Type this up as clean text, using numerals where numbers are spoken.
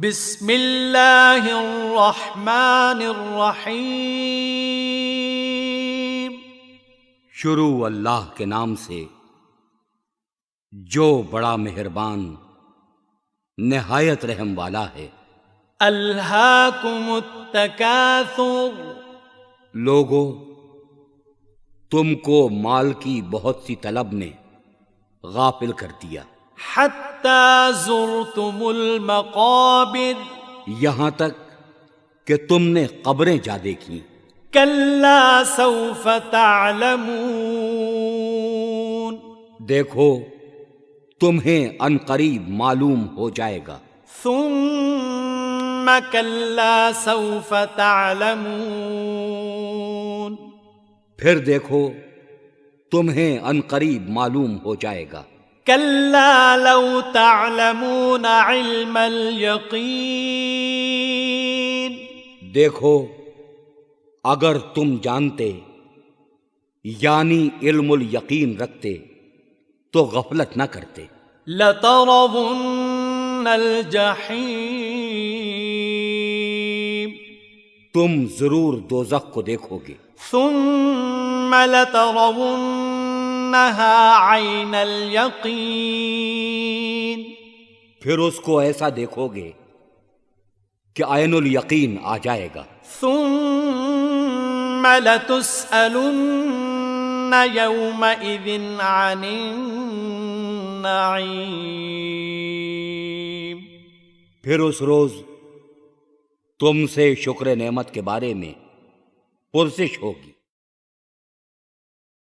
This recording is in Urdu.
بسم اللہ الرحمن الرحیم۔ شروع اللہ کے نام سے جو بڑا مہربان نہایت رحم والا ہے۔ الہاکم التکاثر، لوگو تم کو مال کی بہت سی طلب نے غافل کر دیا، حتی زرتم المقابر، یہاں تک کہ تم نے قبریں جا دیکھیں۔ کلا سوف تعلمون، دیکھو تمہیں عنقریب معلوم ہو جائے گا۔ ثم کلا سوف تعلمون، پھر دیکھو تمہیں عنقریب معلوم ہو جائے گا۔ کلا لو تعلمون علم الیقین، دیکھو اگر تم جانتے یعنی علم الیقین رکھتے تو غفلت نہ کرتے۔ لترون الجحیم، تم ضرور دوزخ کو دیکھو گے۔ ثم لترونها عین الیقین، پھر اس کو ایسا دیکھو گے کہ عین الیقین آ جائے گا۔ ثم لتسألن یومئذ عن النعیم، پھر اس روز تم سے شکر نعمت کے بارے میں پرسش ہوگی۔